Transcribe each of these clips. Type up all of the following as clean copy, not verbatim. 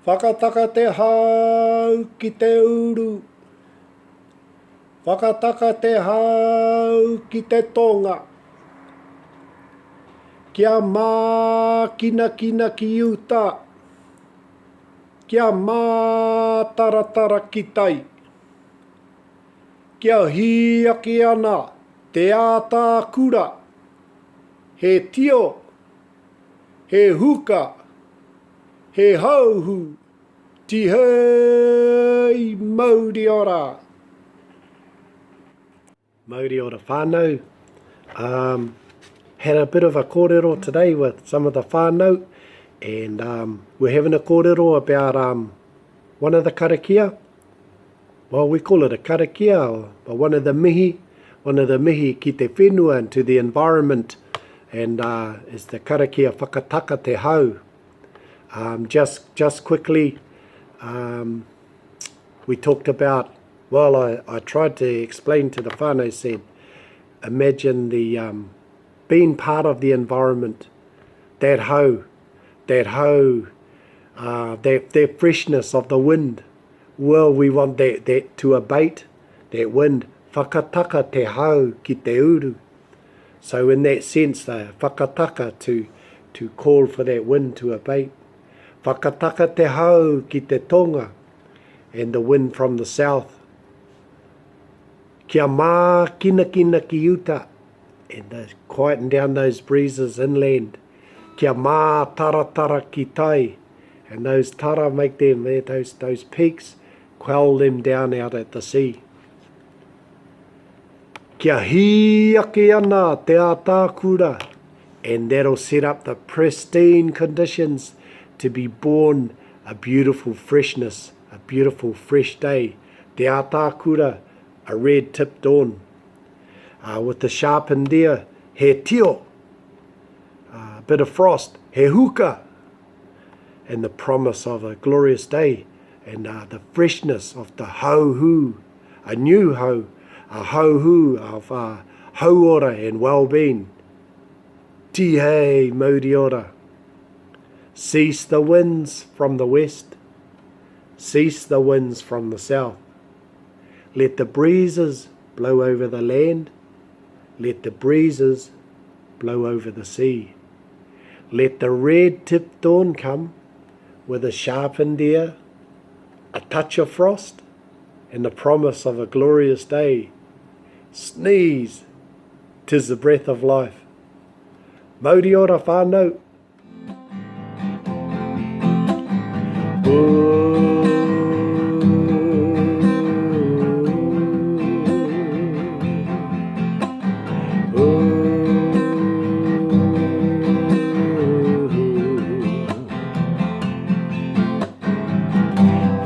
Whakataka te hau ki te uru. Whakataka te hau ki te tonga. Kia mäkinakina ki uta. Kia mätaratara ki tai. Kia hiaki ana te atakura. He tio. He huka. He hauhuu. Tihei Mauri Ora. Mauri Ora Whänau. Had a bit of a kōrero today with some of the whānau, and we're having a kōrero about one of the Karakia. Well, we call it a Karakia, but one of the mihi ki te whenua and to the environment, and is the Karakia Whakataka te hau. Just quickly, we talked about, well, I tried to explain to the whānau, said, imagine the being part of the environment, that freshness of the wind. Well, we want that to abate, that wind. Whakataka te hau ki te uru. So in that sense, the whakataka to call for that wind to abate. Whakataka te hau ki te tonga, and the wind from the south. Kia mäkinakina ki uta, and those quieting down those breezes inland. Kia mätaratara ki tai, and those tara make them, those peaks, quell them down out at the sea. Kia hiaki ana te atakura, and that'll set up the pristine conditions to be born a beautiful freshness, a beautiful fresh day. Te atakura, a red-tipped dawn. With the sharpened deer, he tio, a bit of frost, he huka, and the promise of a glorious day, and the freshness of the hauhuu, a new hau, a hauhuu of ora and well-being. Tihei Mauri Ora. Cease the winds from the west, cease the winds from the south. Let the breezes blow over the land, let the breezes blow over the sea. Let the red-tipped dawn come with a sharpened ear, a touch of frost, and the promise of a glorious day. Sneeze, 'tis the breath of life. Mauri Ora whānau.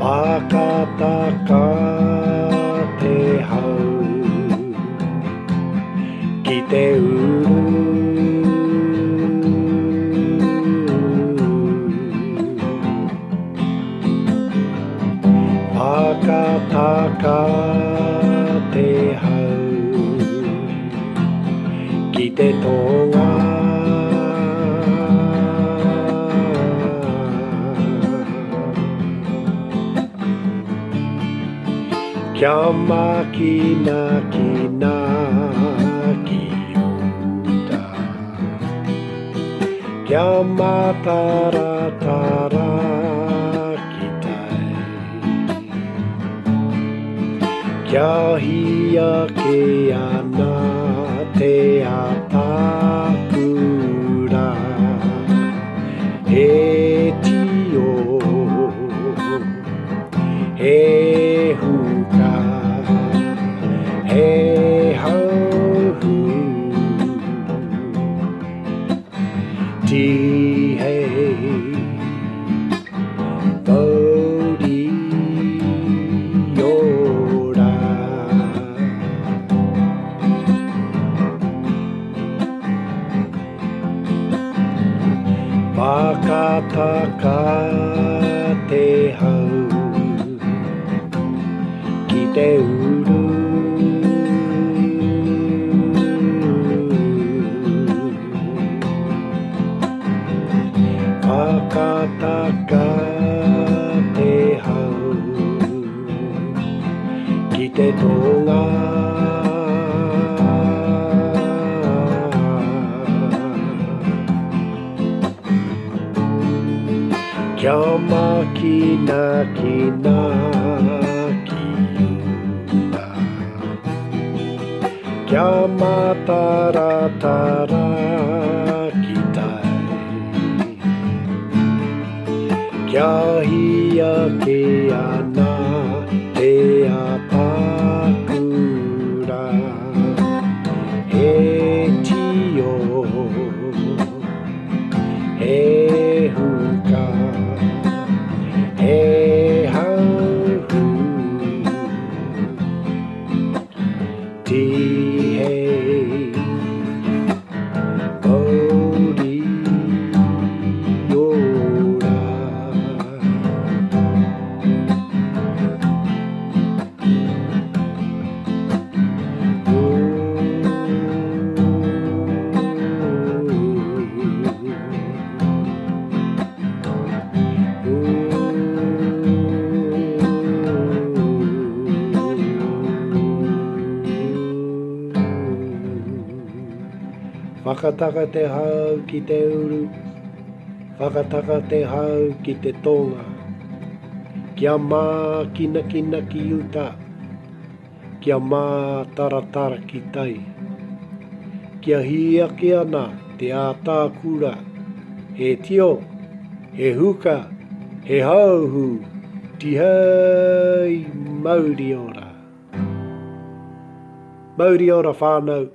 Whakataka te hau ki te uru. Whakataka te hau ki te tonga. Kia mäkinakina ki uta. Kia mätaratara ki tai. Kia hiaki ana te atakura. He tio, he huka, he hauhuu. Tihei Mauri Ora. Whakataka te hau ki te uru. Whakataka te tonga. Kia mäkinakina ki uta. Kia mätaratara ki tai. Kia hia ke ana te atakura. He tio, he huka, he hauhuu. Tihei Mauri Ora. Whakataka te hau ki te uru, whakataka te hau ki te tonga. Kia mäkinakina ki uta, kia mätaratara ki tai. Kia hia ki ana te atakura, he tio, he huka, he hauhuu, Tihei Mauri Ora. Mauri Ora whānau.